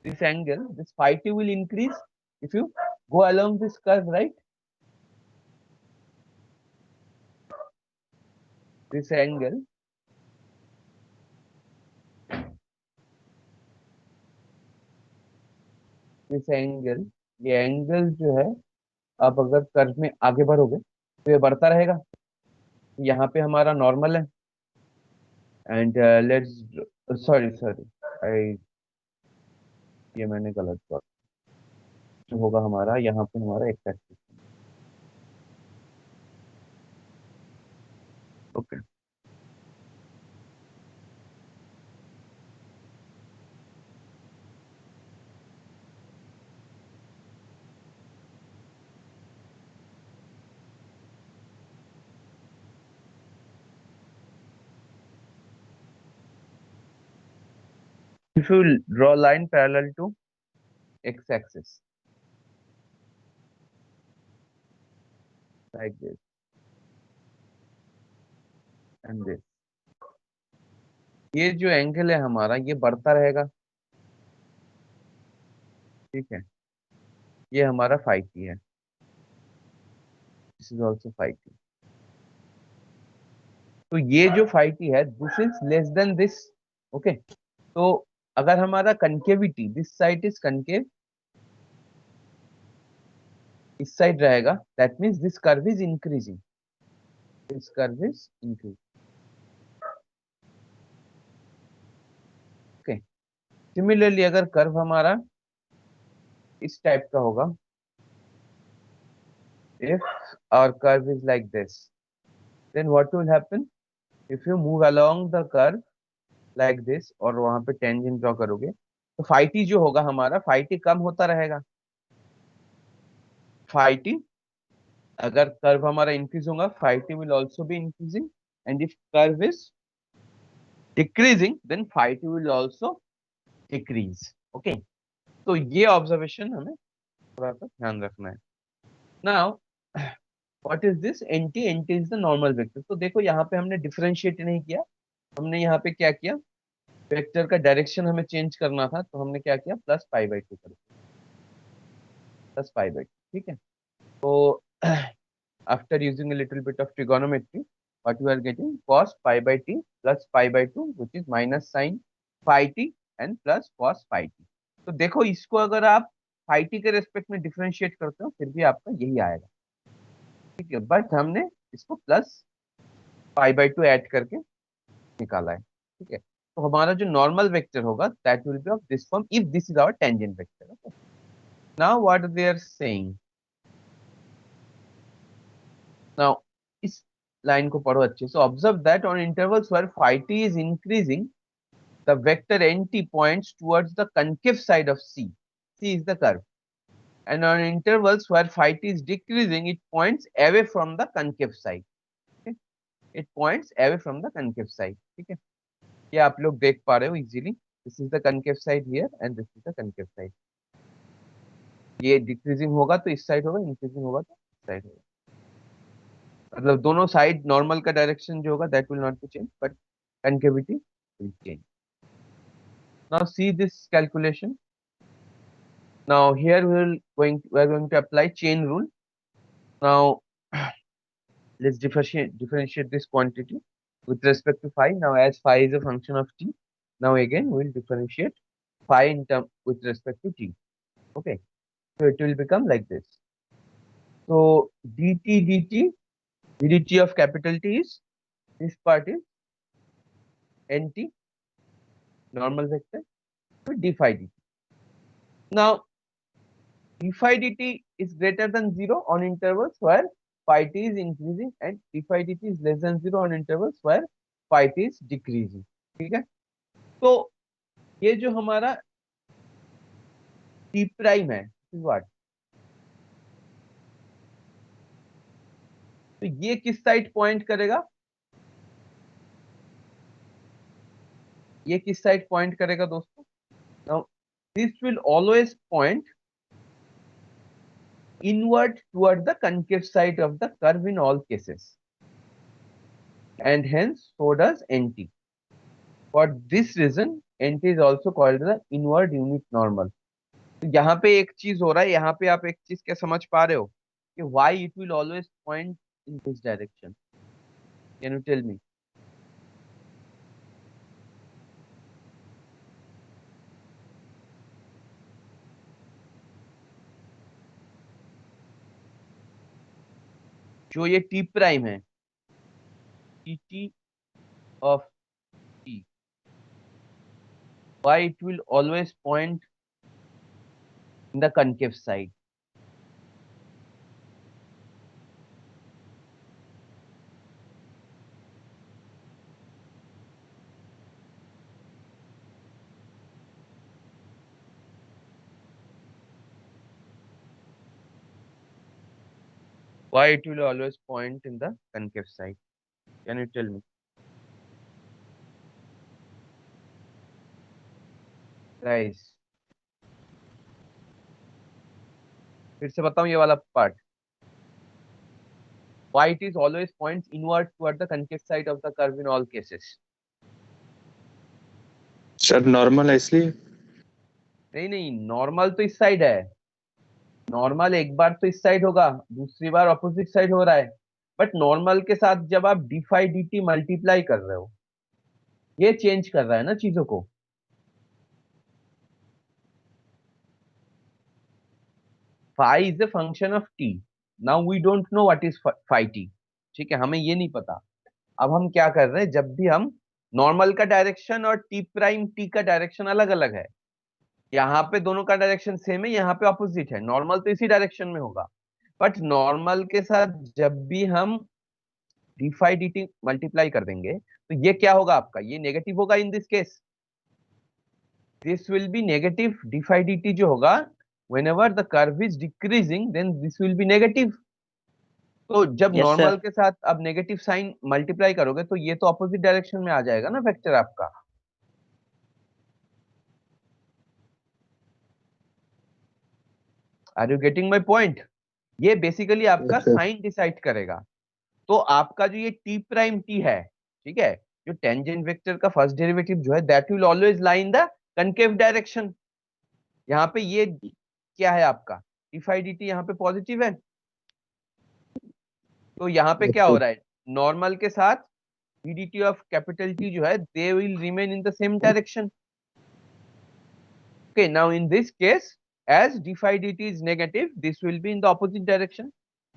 this angle, this phi t will increase if you go along this curve, right? This angle, ये angle जो है, आप अगर curve में आगे बढ़ोगे तो ये बढ़ता रहेगा। यहाँ पे हमारा नॉर्मल है, and let's sorry sorry I ये मैंने गलत कर, जो होगा हमारा यहाँ पे हमारा x axis. Okay, if you draw line parallel to x axis like this and this, ये जो एंगल है हमारा ये बढ़ता रहेगा, ठीक है। ये हमारा फाइव टी है, this is also five T. तो ये जो फाइव टी है this is less than this. Okay, तो अगर हमारा concavity, this side is concave, इस साइड रहेगा, that means this curve is increasing, this curve is increasing. Okay, similarly अगर कर्व हमारा इस टाइप का होगा, if our curve is like this, then what will happen? If you move along the curve like this और वहां पे tangent draw करोगे तो फाई टी जो होगा हमारा, फाई टी कम होता रहेगा। फाई टी, अगर कर्व हमारा इंक्रीज होगा, phi T will also be increasing, and if curve is decreasing then phi T will also decrease. Okay, तो ये ऑब्जर्वेशन हमें थोड़ा सा ध्यान रखना है। Now what is this N T? N T is the normal vector. तो देखो यहाँ पे हमने डिफरेंशिएट नहीं किया, हमने यहाँ पे क्या किया, वेक्टर का डायरेक्शन हमें चेंज करना था, तो हमने क्या किया, प्लस पाई बाई टू कर दिया, प्लस पाई बाई टू, ठीक है। तो after using a little bit of trigonometry, what we are getting, cos pi by t plus pi by 2, which is minus sin phi t and plus cos phi t। तो देखो इसको अगर आप phi t के respect में differentiate करते हो फिर भी आपका यही आएगा, ठीक है। बट हमने इसको plus pi by two add करके निकाला है, ठीक है। तो हमारा जो नॉर्मल वेक्टर होगा that will be of this form if this is our tangent vector. Okay, now what they are saying, now इस लाइन को पढ़ो अच्छे से। Observe that on intervals where phi t is increasing, the vector nt points towards the concave side of C. C is the curve. And on intervals where phi t is decreasing, it points away from the concave side. Okay? It points away from the concave side. ठीक है, ये आप लोग देख पा रहे हो easily. This is the concave side here and this is the concave side. ये डिक्रीजिंग होगा तो इस साइड होगा, इंक्रीजिंग होगा तो इस साइड होगा। मतलब दोनों साइड नॉर्मल का डायरेक्शन जो होगा that will not be change, but concavity will change. Now see this calculation. Now here we are going to apply chain rule. Now let's differentiate this quantity with respect to phi. Now as phi is a function of t, now again we will differentiate phi in term with respect to t. Okay, so it will become like this. So dt of capital T is, this part is nt, normal vector, to d phi dt. Now d phi dt is greater than 0 on intervals where phi t is increasing and d phi dt is less than 0 on intervals where phi t is decreasing, ठीक है। तो ये जो हमारा t prime है, what, तो ये किस साइड पॉइंट करेगा, ये किस साइड पॉइंट करेगा दोस्तों? Now this will always point inward toward the concave side of the curve in all cases, and hence so does nt. For this reason nt is also called the inward unit normal. तो यहाँ पे एक चीज हो रहा है, यहाँ पे आप एक चीज क्या समझ पा रहे हो कि why it will always point in this direction? Can you tell me? जो ये t प्राइम है, tt of t, why it will always point in the concave side? Why it will always point in the concave side? Can you tell me? Guys, फिर से बताऊं ये वाला part. Why it is always points inward toward the concave side of the curve in all cases? Sir normal है इसलिए। नहीं नहीं, normal तो इस साइड है. नॉर्मल एक बार तो इस साइड होगा, दूसरी बार अपोजिट साइड हो रहा है. बट नॉर्मल के साथ जब आप D phi D T multiply कर रहे हो, ये चेंज कर रहा है ना चीजों को. Phi is a function of T. Now we don't know what is phi T. ठीक है, हमें ये नहीं पता. अब हम क्या कर रहे हैं, जब भी हम नॉर्मल का डायरेक्शन और टी प्राइम टी का डायरेक्शन अलग अलग है. यहाँ पे दोनों का डायरेक्शन सेम है, यहाँ पे ऑपोजिट है. नॉर्मल तो इसी डायरेक्शन में होगा. बट नॉर्मल के साथ जब भी हम D phi D T multiply कर देंगे, तो ये क्या होगा आपका, ये नेगेटिव होगा. In this case this will be negative. D phi D T जो होगा, whenever the curve is decreasing then this will be negative. तो जब यस नॉर्मल सर। के साथ अब नेगेटिव साइन मल्टीप्लाई करोगे तो ये तो अपोजिट डायरेक्शन में आ जाएगा ना वेक्टर आपका. Are you getting my point? ये बेसिकली आपका साइन डिसाइड करेगा. तो आपका जो ये टी प्राइम टी है, ठीक है, जो टेंजेंट वेक्टर का फर्स्ट डेरिवेटिव जो है, that will always lie in the concave direction. यहाँ पे ये क्या है आपका, डी फाई डी टी यहाँ पे पॉजिटिव है. तो यहाँ पे क्या हो रहा है, नॉर्मल के साथ डी ऑफ कैपिटल टी जो है, they will remain in the same direction. Okay, now in this case, as d phi dt is negative, this will be in the opposite direction.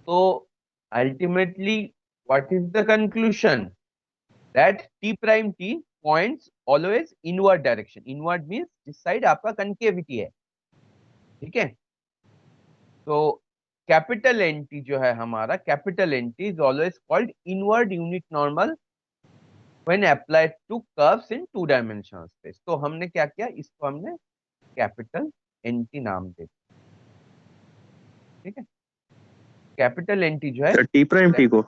So ultimately, what is the conclusion? That t prime t points always inward direction. Inward means this side आपका concavity है. ठीक है. तो capital N T जो है हमारा, capital N T is always called inward unit normal when applied to curves in two dimensional space. तो हमने क्या किया, इसको हमने कैपिटल एन टी नाम दे. ठीक है, कैपिटल एन टी जो है, टी प्राइम टी को।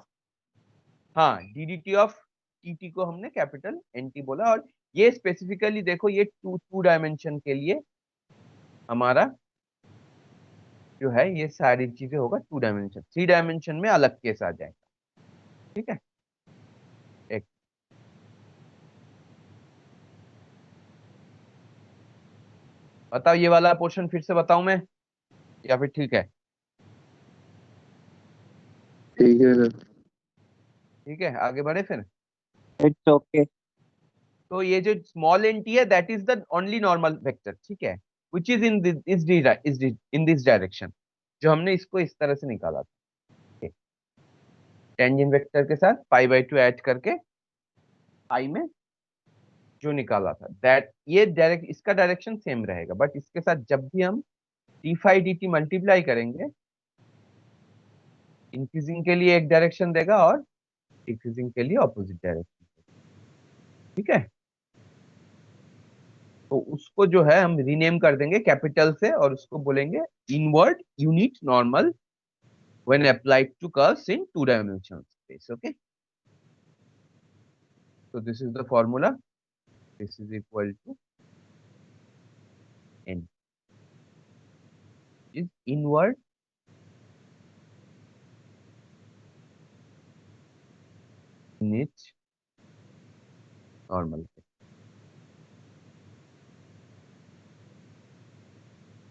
हाँ, डी ऑफ टी टी को हमने कैपिटल एन टी बोला. और ये स्पेसिफिकली देखो, ये टू टू डायमेंशन के लिए हमारा जो है, ये सारी चीजें होगा टू डायमेंशन. थ्री डायमेंशन में अलग केस आ जाएगा. ठीक है, एक बताओ ये वाला पोर्शन फिर से बताऊं मैं, या फिर ठीक है? ठीक है सर। ठीक है, आगे बढ़े फिर. It's okay. तो ये जो स्मॉल एन टी है, that is the only normal vector. ठीक है, which is in in this direction. जो हमने इसको इस तरह से निकाला था, टेंजेंट वेक्टर के साथ पाई बाई टू ऐड करके आई में जो निकाला था, दैट ये डायरेक्ट इसका डायरेक्शन सेम रहेगा. बट इसके साथ जब भी हम D phi D T multiply करेंगे, इंक्रीजिंग के लिए एक डायरेक्शन देगा और डिक्रीजिंग के लिए ऑपोजिट डायरेक्शन. ठीक है, तो उसको जो है हम रीनेम कर देंगे कैपिटल से, और उसको बोलेंगे inward unit normal when applied to curves in two dimensional space. Okay, so this is the formula. This is equal to n is inward unit normal.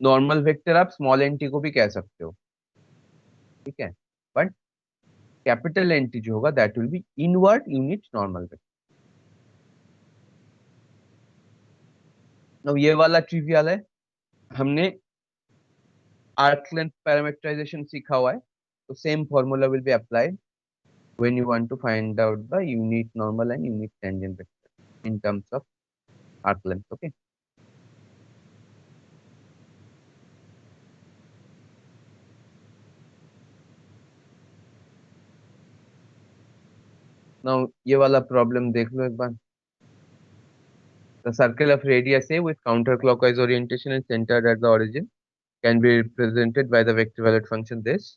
Normal vector आप स्मॉल एन टी को भी कह सकते हो, ठीक है, but capital N T जो होगा that will be inward unit normal vector. अब ये वाला ट्रिवियल है, हमने आर्क लेंथ पैरामीटराइजेशन सीखा हुआ है, तो same formula will be applied when you want to find out the unit normal and unit tangent vector in terms of arc length. Okay, now ये वाला प्रॉब्लम देख लो एक बार। The circle of radius A with counterclockwise orientation and centered at the origin can be represented by the vector valued function this.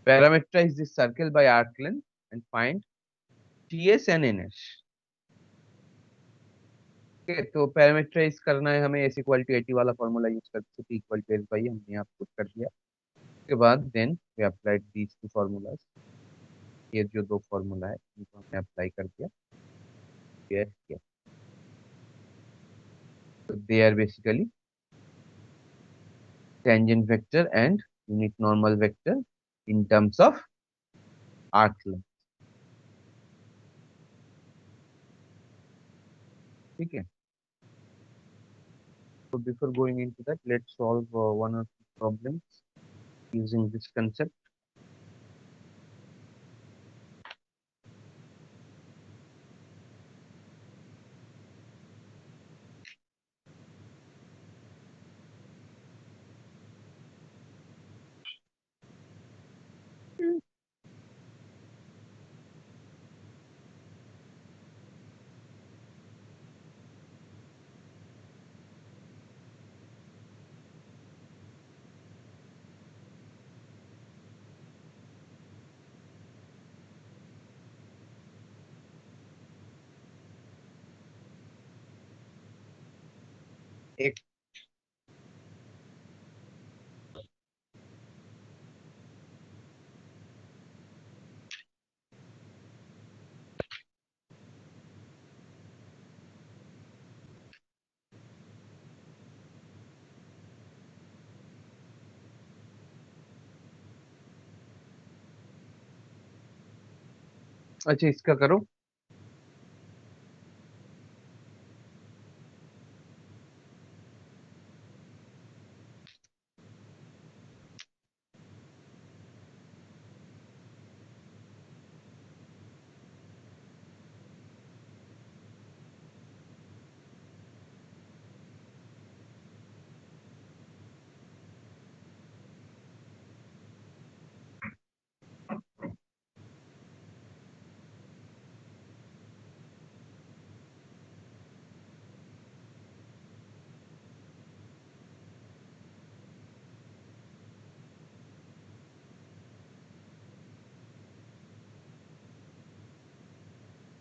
Parameterize this circle by arc length and find TS and NS. Okay, तो parameterize करना है हमें, S equal to 80 वाला formula use करके T equal to S by हमने यहाँ put कर दिया। उसके बाद then we applied these two formulas, ये जो दो फॉर्मूला है इनको हमने अप्लाई कर दिया, ये किया। So they are basically tangent vector and unit normal vector in terms of arc length, ठीक है। So before going into that, let's solve one or two problems using this concept. एक अच्छा इसका करो,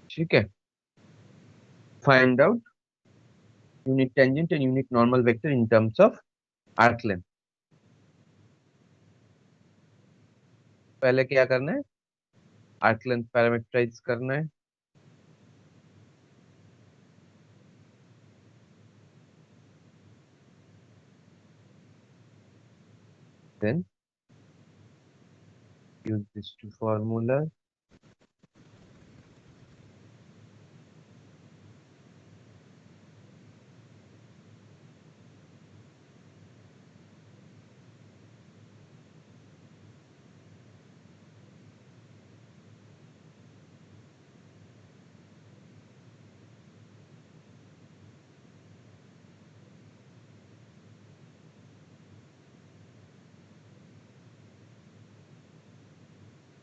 ठीक है। Find out unit tangent and unit normal vector in terms of arc length. पहले क्या करना है, आर्क लेंथ पैरामीटराइज करना है, then use these two formulas,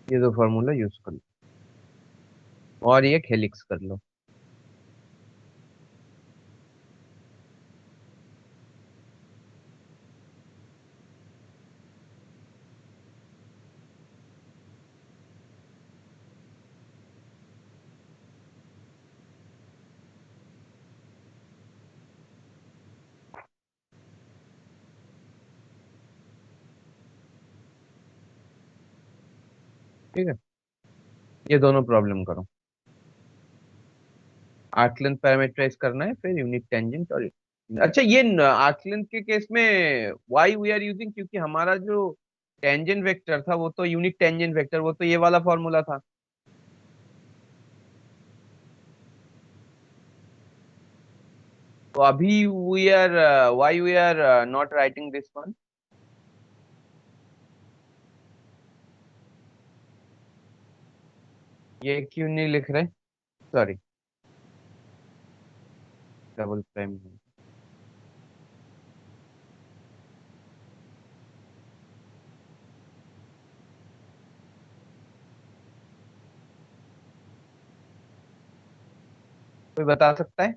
ये दो फॉर्मूला यूज कर लो और ये हेलिक्स कर लो। ठीक है, ये दोनों प्रॉब्लम करो। आर्क लेंथ पैरामीटराइज करना है, फिर यूनिट टेंजेंट और अच्छा ये आर्क लेंथ के केस में वाई वी आर यूजिंग, क्योंकि हमारा जो टेंजेंट वेक्टर था वो तो यूनिट टेंजेंट वेक्टर, वो तो ये वाला फॉर्मूला था। तो अभी we are why we are not writing this one. ये क्यों नहीं लिख रहे? Sorry, double prime. कोई बता सकता है?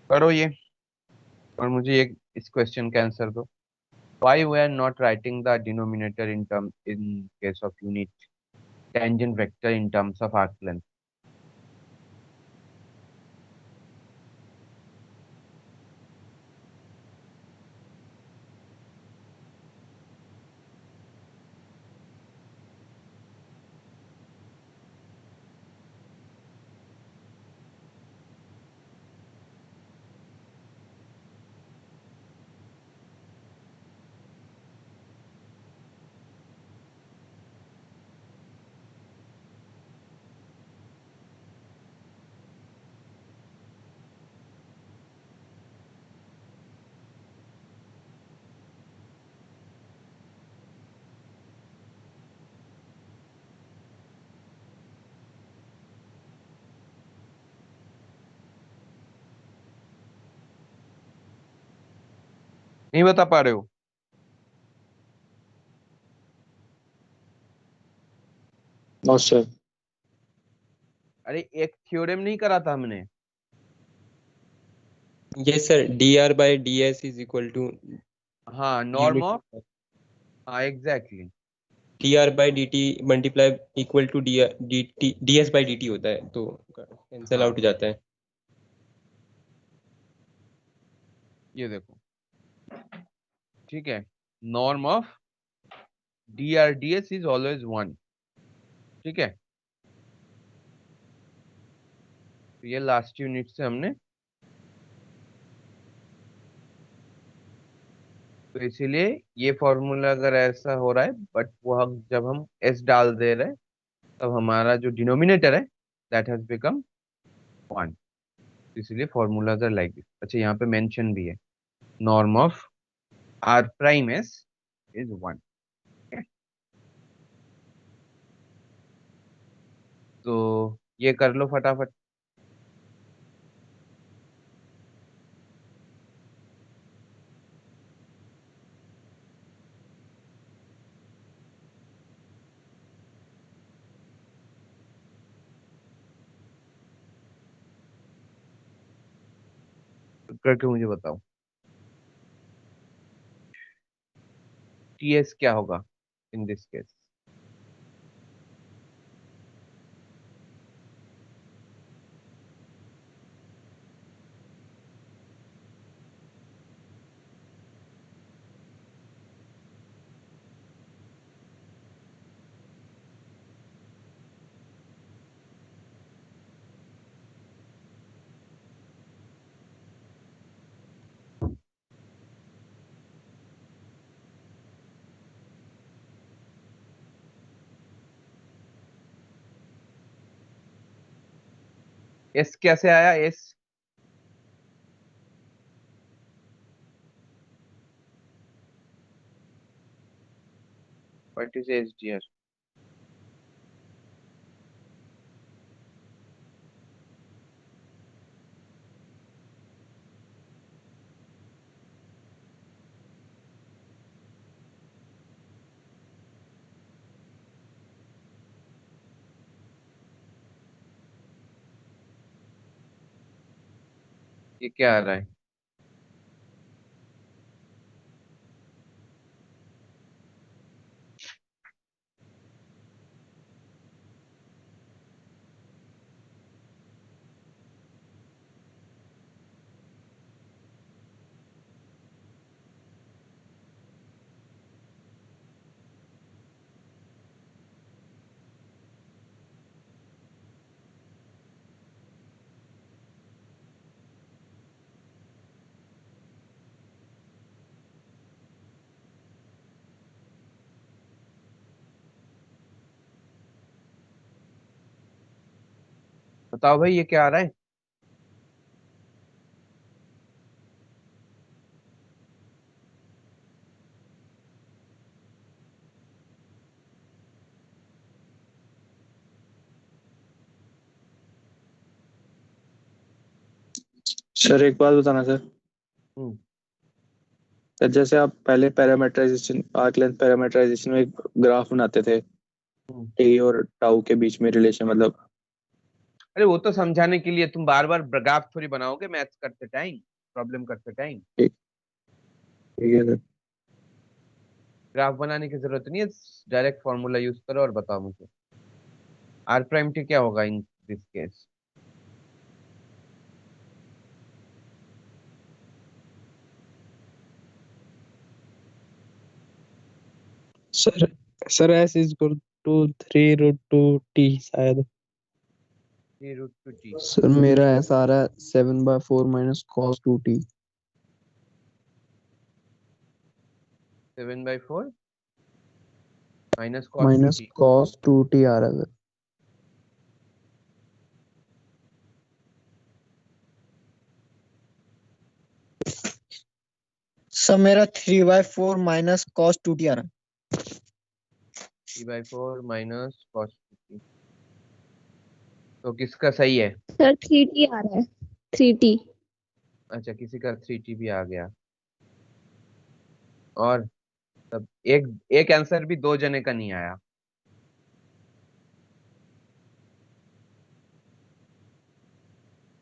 करो ये, और मुझे एक इस क्वेश्चन का आंसर दो। Why we are not writing the denominator in term in case of unit tangent vector in terms of arc length? नहीं बता पा रहे हो? No sir. अरे एक थ्योरम नहीं करा था हमने? Yes sir, dr/ds is equal to हाँ, नॉर्म ऑफ, यूनिट हाँ exactly. dr/dt multiply equal to ds/dt होता है, तो कैंसल हाँ आउट हो जाता है। ये देखो, ठीक है, norm of D R D S is always one. ठीक है, तो ये लास्ट यूनिट से हमने, तो इसीलिए ये फॉर्मूला अगर ऐसा हो रहा है, बट वो हम जब हम एस डाल दे रहे हैं तब हमारा जो डिनोमिनेटर है दैट हैज बिकम वन, इसलिए फॉर्मूलाज आर लाइक दिस। अच्छा यहाँ पे मेंशन भी है, norm of R prime S is one. तो ये कर लो फटाफट। करके मुझे बताओ टी एस क्या होगा इन दिस केस। एस कैसे आया S? What is S dear? ये क्या आ रहा है? बताओ भाई ये क्या आ रहा है? सर एक बात बताना सर। हम्म। सर जैसे आप पहले पैरामीटराइजेशन आर्क लेंथ पैरामीटराइजेशन में एक ग्राफ बनाते थे, हम्म। टी और टाउ के बीच में रिलेशन, मतलब। अरे वो तो समझाने के लिए, तुम बार बार ग्राफ थोड़ी बनाओगे मैथ्स करते टाइम, प्रॉब्लम करते टाइम। ठीक ठीक है सर। ग्राफ बनाने की जरूरत नहीं है, डायरेक्ट फॉर्मूला यूज करो और बताओ मुझे आर प्राइम टी क्या होगा in this case. Sir sir S is equal to 3√2 t शायद। 3√2t। सर मेरा ऐसा आ रहा है 7/4 minus cos 2t। 7/4 minus cos two minus T. Cos 2t आ रहा है सर। सर मेरा 3/4 माइनस कॉस 2t आ रहा है। 3/4 माइनस कॉस टू टी, तो किसका सही है? सर 3t आ रहा है, 3t। अच्छा, किसी का 3t भी आ गया। और तब एक एक आंसर भी दो जने का नहीं आया।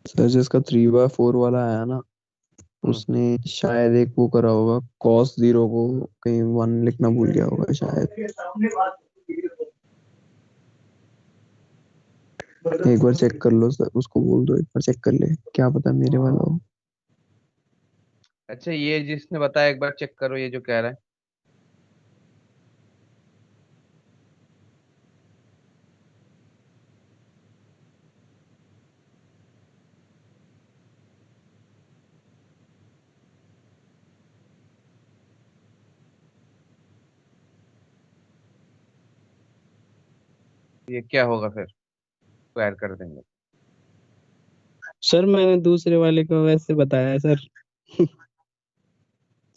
सर जिसका 3/4 वाला आया ना, उसने शायद एक वो करा होगा, कॉस 0 को कहीं 1 लिखना भूल गया होगा शायद। एक बार चेक कर लो सर, उसको बोल दो एक बार चेक कर ले, क्या पता मेरे वाला हो। अच्छा, ये जिसने बताया एक बार चेक करो ये जो कह रहा है। ये क्या होगा फिर, स्क्वायर कर देंगे। सर मैंने दूसरे वाले को वैसे बताया है सर।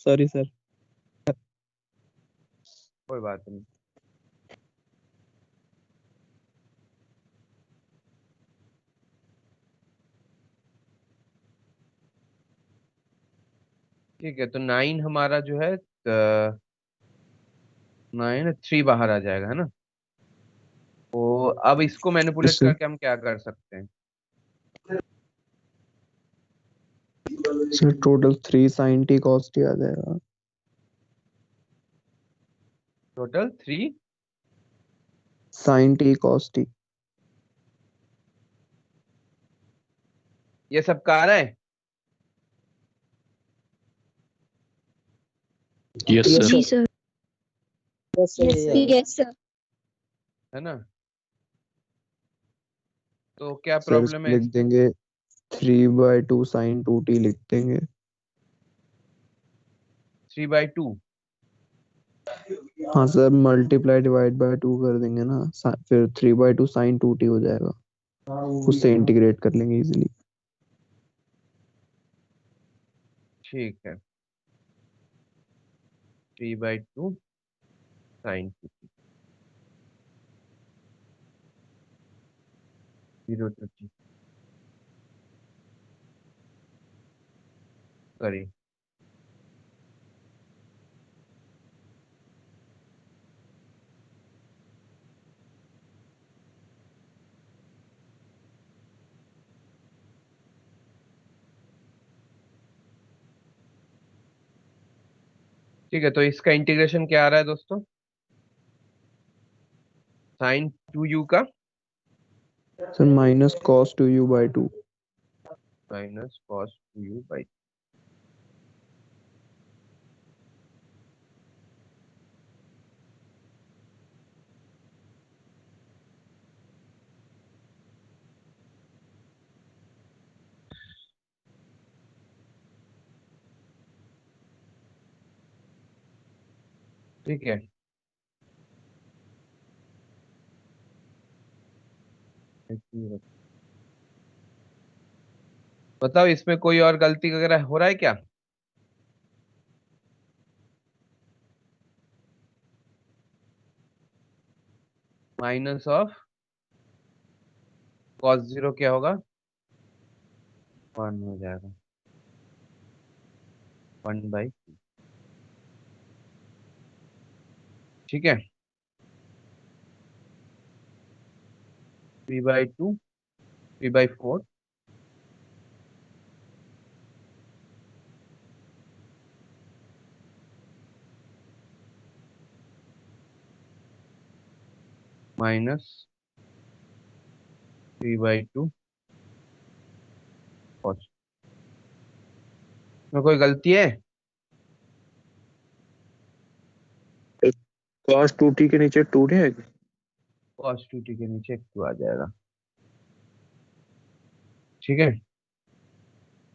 Sorry sir. कोई बात नहीं। ठीक है, तो 9 हमारा जो है 9 3 बाहर आ जाएगा, है ना? तो अब इसको मैनिपुलेट सर करके हम क्या कर सकते हैं? Sir total 3 sin t cos t आ जाएगा। Total 3 sin t cos t। ये सब का आ रहा है? Yes Yes, sir. जी sir. सर। Yes, sir, ये आ रहा है। Yes sir. है ना? तो क्या सर प्रॉब्लम इसको है लिख इसमें? देंगे 3/2 sin 2t लिख देंगे। 3/2। हाँ सर, मल्टीप्लाई डिवाइड बाय 2 कर देंगे ना, फिर 3/2 sin 2t हो जाएगा, उससे इंटीग्रेट कर लेंगे इजीली। ठीक है, 3/2 साइन 0 to t। सॉरी, ठीक है, तो इसका इंटीग्रेशन क्या आ रहा है दोस्तों? साइन 2u का sir minus cos 2u/2। Minus cos 2u/। ठीक है, बताओ इसमें कोई और गलती वगैरह हो रहा है क्या? माइनस ऑफ कॉस जीरो क्या होगा? 1 हो जाएगा, 1/, ठीक है। 3/2, 3/4, माइनस 3/2 कॉस। में कोई गलती है? cos 2t के नीचे 2 नहीं है? कॉस 2t के नीचे 2 आ जाएगा, ठीक है।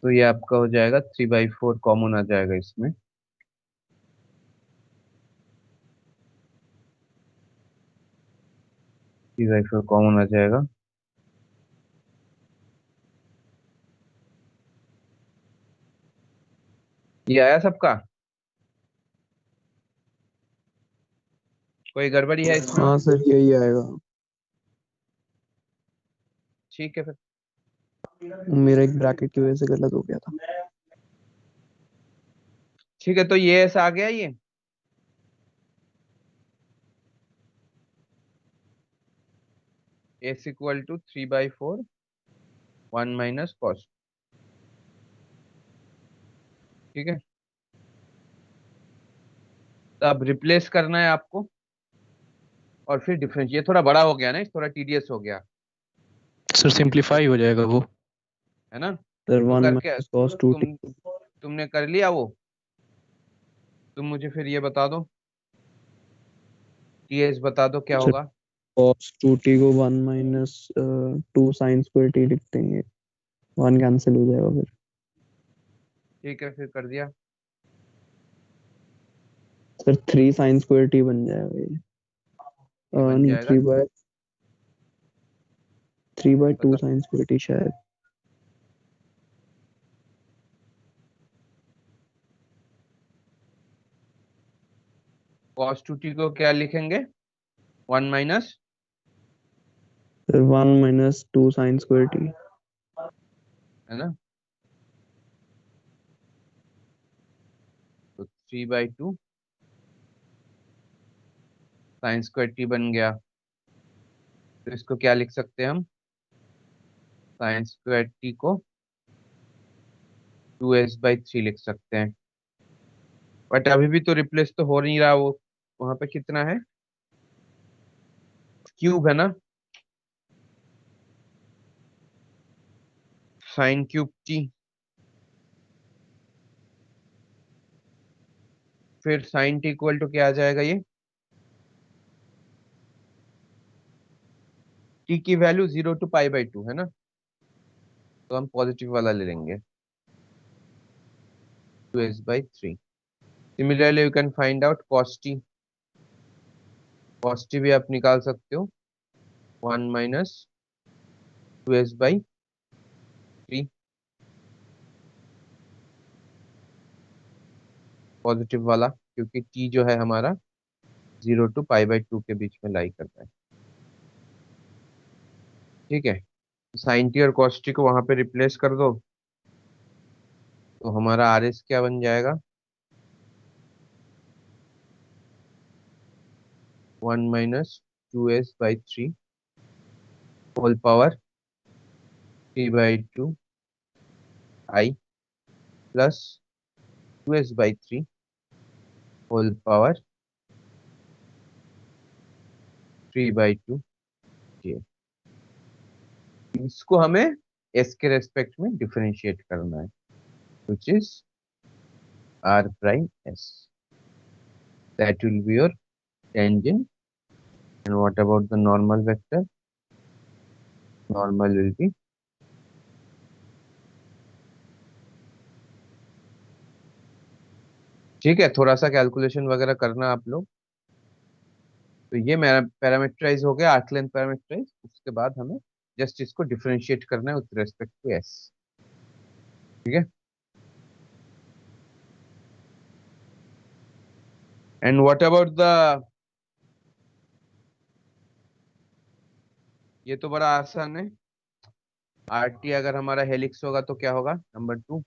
तो ये आपका हो जाएगा 3/4, कॉमन आ जाएगा इसमें। 3/4 कॉमन आ जाएगा। ये आया सबका? कोई गड़बड़ी है इसमें? हाँ सर यही आएगा। ठीक है फिर। मेरा एक ब्रैकेट की वजह से गलत हो गया था। ठीक है, तो ये ऐसा आ गया ये। s equal to 3/4, 1 minus cos, ठीक है। तो अब रिप्लेस करना है आपको, और फिर डिफरेंशिएट। थोड़ा बड़ा हो गया ना, थोड़ा टीडियस हो गया, सर सिंप्लीफाई हो जाएगा वो। है ना? सर तो 1 करके माइनस कॉस 2t तुमने कर लिया वो? तुम मुझे फिर ये बता दो, टीएस बता दो क्या सर होगा। कॉस 2t को 1 माइनस 2 साइन स्क्वायर t लिख देंगे, 1 कैंसिल हो जाएगा फिर। ठीक है, फिर कर दिया। सर 3 साइन स्क्वायर t बन जाएगा ये। ये बन नहीं जाएगा। 3/2 बता, साइन स्क्वायर t शायद। कॉस 2t को क्या लिखेंगे? 1 minus, sir 1 minus 2 sine square t। है ना? तो 3/2 साइन स्क्वायर टी बन गया। तो इसको क्या लिख सकते हैं हम? साइन स्क्वायर टी को 2s/3 लिख सकते हैं। बट अभी भी तो रिप्लेस तो हो नहीं रहा वो। वहां पे कितना है? क्यूब है ना, साइन क्यूब टी। फिर साइन टी इक्वल टू क्या आ जाएगा ये? टी की वैल्यू 0 to π/2 है ना, तो हम पॉजिटिव वाला ले लेंगे, 2s/3। Similarly you can find out cos T. Cos T भी आप निकाल सकते हो, 1 माइनस 2s/3, पॉजिटिव वाला, क्योंकि टी जो है हमारा 0 to π/2 के बीच में लाई करता है, ठीक है। साइन टी और कॉस टी को वहां पे रिप्लेस कर दो, तो हमारा आर एस क्या बन जाएगा? 1 माइनस 2s/3 होल पावर 3/2 आई प्लस 2s/3 होल पावर 3/2 जे। इसको हमें एस के रेस्पेक्ट में डिफरेंशिएट करना है, which is r prime s. That will be your tangent. And what about the normal vector? Normal will be, ठीक है। थोड़ा सा कैलकुलेशन वगैरह करना आप लोग। तो ये मेरा पैरामीटराइज हो गया, आर्क लेंथ पैरामीटराइज। उसके बाद हमें जस्ट इसको डिफरेंशिएट करना है विथ रेस्पेक्ट टू एस। ठीक है। एंड व्हाट अबाउट द, ये तो बड़ा आसान है। आरटी अगर हमारा हेलिक्स होगा तो क्या होगा, नंबर 2।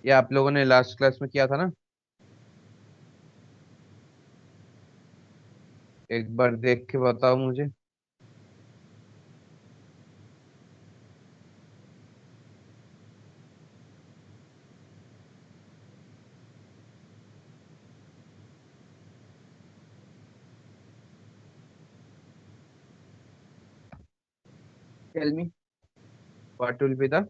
ये आप लोगों ने लास्ट क्लास में किया था ना, एक बार देख के बताओ मुझे। Tell me what will be the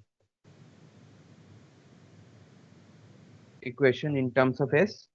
equation in terms of S.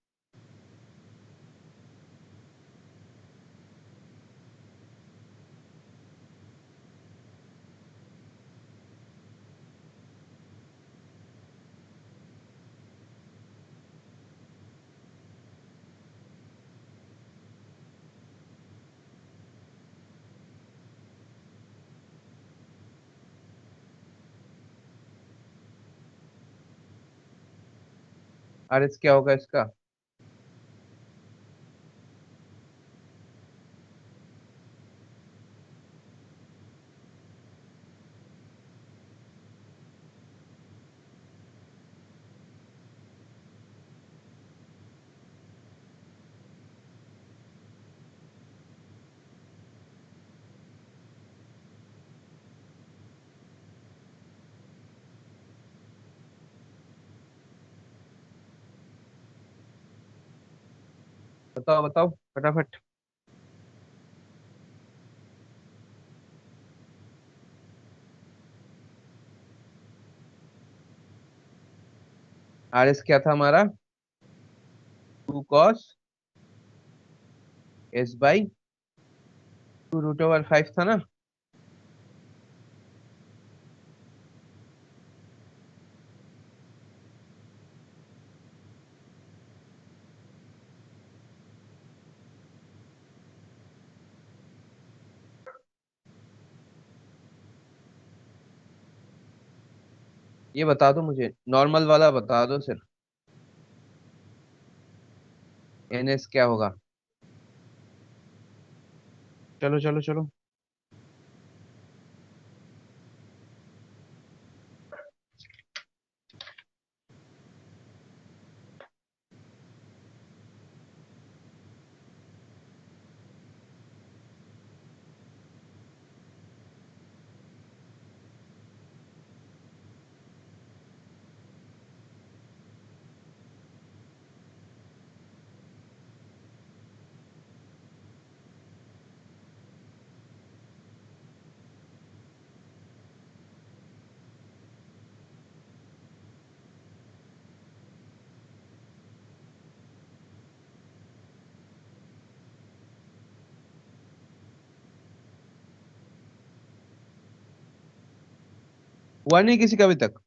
R S क्या होगा इसका, बताओ बताओ फटाफट। आर एस क्या था हमारा, 2 cos एस बाई 2√5 था ना। ये बता दो मुझे, नॉर्मल वाला बता दो सिर्फ, एन एस क्या होगा। चलो चलो चलो। हुआ नहीं किसी का अभी तक।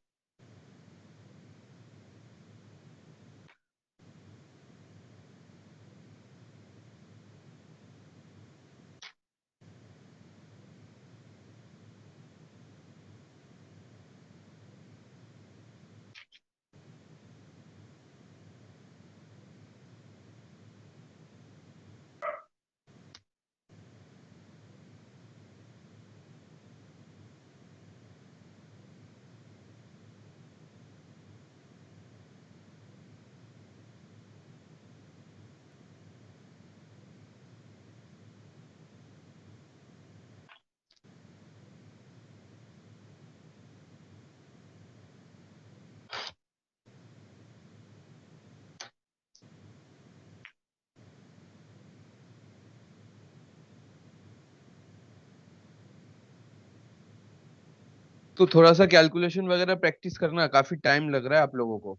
तो थोड़ा सा कैलकुलेशन वगैरह प्रैक्टिस करना, काफी टाइम लग रहा है आप लोगों को,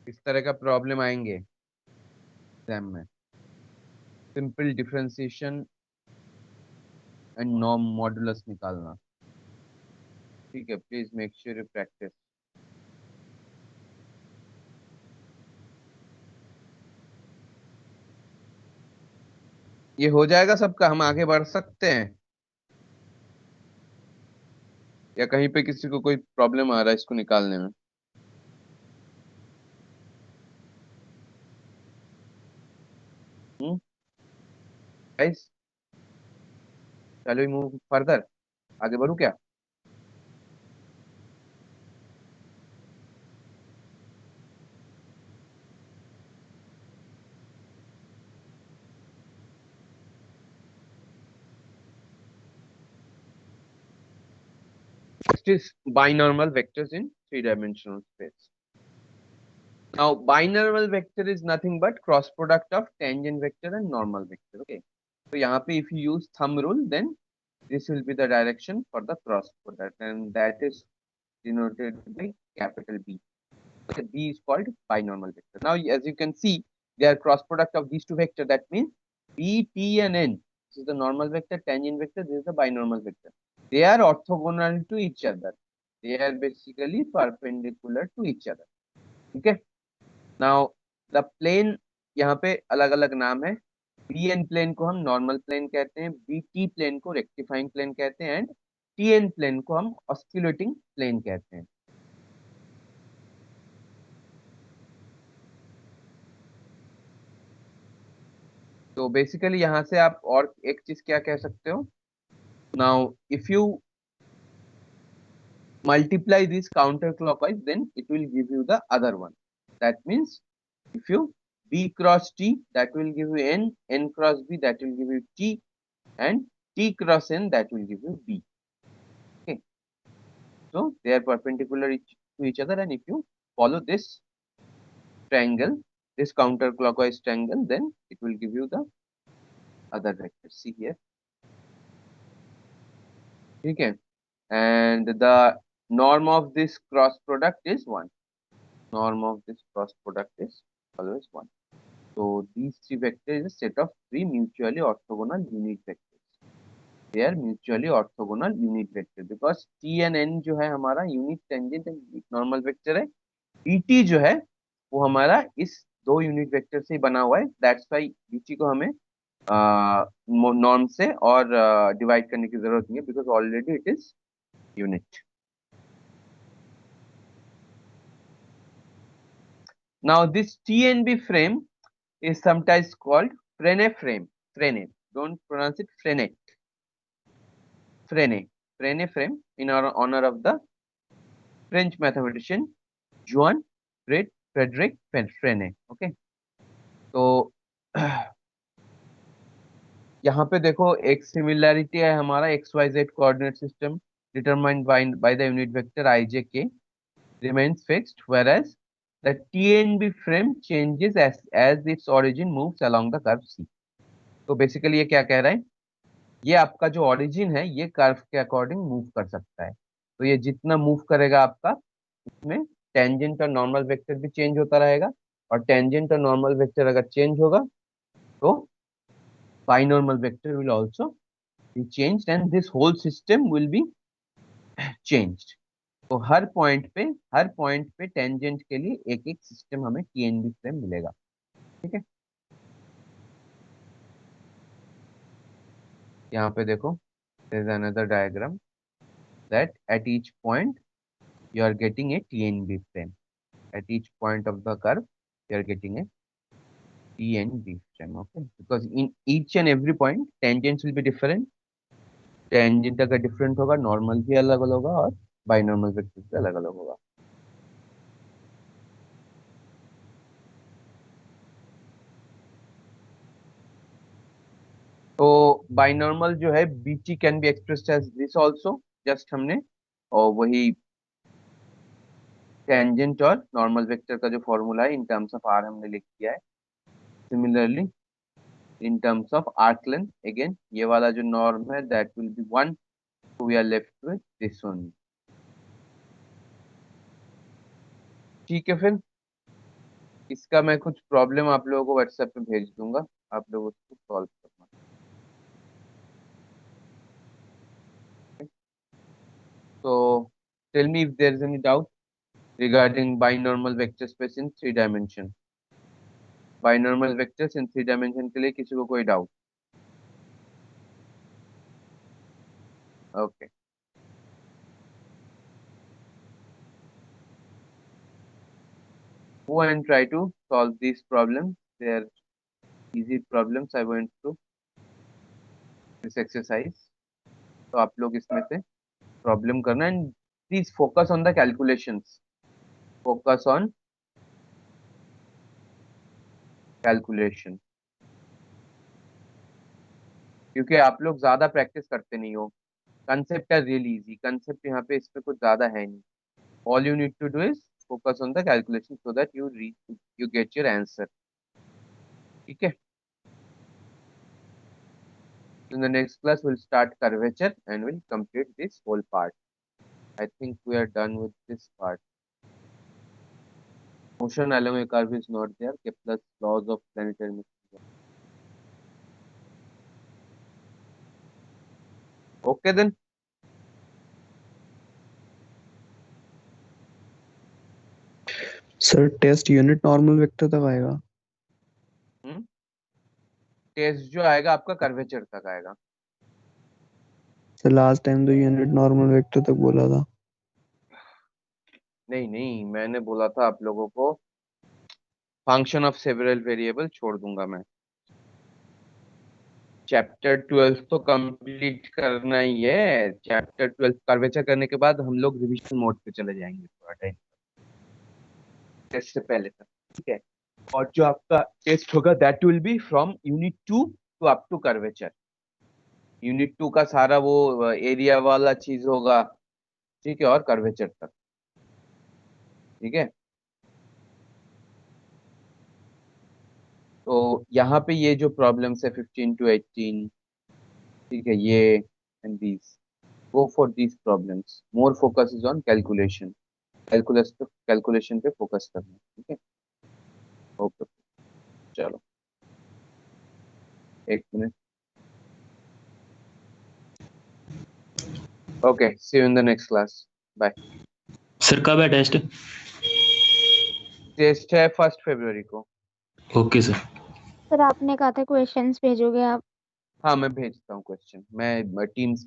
इस तरह का प्रॉब्लम आएंगे एग्जाम में। Simple differentiation and norm modulus निकालना। ठीक है, please make sure you practice. ये हो जाएगा सबका, हम आगे बढ़ सकते हैं। या कहीं पे किसी को कोई प्रॉब्लम आ रहा है इसको निकालने में? गाइस, चलो मूव फर्दर, आगे बढ़ू क्या? Next is binormal vectors in three-dimensional space. Now, binormal vector is nothing but cross product of tangent vector and normal vector. Okay. So यहाँ पे if you use thumb rule, then this will be the direction for the cross product, and that is denoted by capital B. Okay, B is called binormal vector. Now, as you can see, they are cross product of these two vectors. That means B, T, and N. This is the normal vector, tangent vector. This is the binormal vector. They are orthogonal to each other. They are basically perpendicular to each other. Okay. Now, the plane यहाँ पे अलग अलग नाम है. B N plain को हम normal plane कहते हैं, बी टी प्लेन को रेक्टिफाइंग प्लेन कहते हैं, एंड टी एन प्लेन को हम ऑस्किलेटिंग प्लेन कहते हैं. तो बेसिकली यहाँ से आप और एक चीज क्या कह सकते हो? Now if you multiply this counterclockwise, then it will give you the other one. That means if you B cross T, that will give you N, N cross B, that will give you T, and T cross N, that will give you B. Okay. So they are perpendicular to each other, and if you follow this triangle, this counterclockwise triangle, then it will give you the other vector. See here. Okay. And the norm of this cross product is 1. Norm of this cross product is always 1. So these three vectors is a set of three mutually orthogonal unit vectors. They are mutually orthogonal unit vector because T and N जो है हमारा unit tangent and normal vector है. BT जो है वो हमारा इस दो यूनिट वेक्टर से ही बना हुआ है. दैट्स वाई BT को हमें नॉर्म से और डिवाइड करने की जरूरत नहीं है, because already it is unit. Now this TNB frame is sometimes called Frenet frame. Frenet. Don't pronounce it Frenet. Frenet. Frenet frame in honor of the French mathematician Juan Frederick Frenet. Okay. तो यहाँ पे देखो एक similarity है हमारा XYZ coordinate system determined by the unit vector ijk remains fixed, whereas the TNB frame changes as its origin moves along the curve C. तो basically ये क्या कह रहा है? ये आपका जो origin है ये कर्व के अकॉर्डिंग मूव कर सकता है. तो ये जितना मूव करेगा आपका, इसमें टेंजेंट और नॉर्मल वेक्टर भी चेंज होता रहेगा, और टेंजेंट और नॉर्मल वेक्टर अगर चेंज होगा तो binormal vector will also be changed, and this whole system will be changed. तो हर पॉइंट पे टेंजेंट के लिए एक एक सिस्टम हमें TNB फ्रेम मिलेगा. ठीक है. यहाँ पे देखो, there is another diagram that at each point you are getting a TNB frame. At each point of the curve you are getting a TNB frame. Okay, because in each and every point tangents will be different. Tangent अगर different होगा, normal भी अलग अलग होगा, और बाइनॉर्मल vector भी अलग अलग होगा. तो बाइनॉर्मल जो है BT can be expressed as this also. Just हमने और वही टेंजेंट और नॉर्मल वेक्टर का जो फॉर्मूला है इन टर्म्स ऑफ आर हमने लिख दिया है. Similarly in terms of arc length, again ये वाला जो नॉर्म है that will be 1. We are left with this one. ठीक है, फिर इसका मैं कुछ प्रॉब्लम आप लोगों को व्हाट्सएप पे भेज दूंगा, आप लोग उसको सॉल्व करना. So tell me if there is any doubt regarding binormal vector space in 3 dimension. Binormal vectors in 3 dimension के लिए किसी को कोई doubt? Okay. go and try to solve these problems. They are easy problems I went through this exercise. तो आप लोग इसमें से प्रॉब्लम करना and please focus on the calculations. Focus on calculation, क्योंकि आप लोग ज्यादा प्रैक्टिस करते नहीं हो. Concept are really easy. Concept यहाँ पे इसमें कुछ ज्यादा है नहीं. All you need to do is focus on the calculation so that you get your answer. ठीक है. In the next class, we'll start curvature and we'll complete this whole part. I think we are done with this part. Motion along a curve is not there. Kepler's laws of planetary motion. Okay then. Sir test unit normal vector तक आएगा? Test जो आएगा आपका curvature तक आएगा. Sir last time तो unit normal vector तक बोला था. नहीं नहीं, मैंने बोला था आप लोगों को फंक्शन ऑफ सेवरल वेरिएबल छोड़ दूंगा मैं. चैप्टर 12 तो कंप्लीट करना ही है. चैप्टर 12 कर्वेचर करने के बाद हम लोग रिवीजन मोड पे चले जाएंगे थोड़ा टाइम टेस्ट से पहले तक. ठीक है. और जो आपका टेस्ट होगा that will be from unit 2 to up to curvature. Unit 2 का सारा वो एरिया वाला चीज होगा. ठीक है. और कर्वेचर तक. ठीक है. तो यहाँ पे ये जो प्रॉब्लम्स है 15 to 18, ठीक है, ये and these go for these problems. More focus is on calculation. Calculation पे फोकस करना. ठीक है. ओके. चलो एक minute. Okay, see you in the next class. Bye. Sir कब है टेस्ट? टेस्ट है 1 फरवरी को. Okay sir. सर आपने कहा था क्वेश्चंस भेजोगे आप. हाँ, मैं भेजता हूँ क्वेश्चन. मैं टीम्स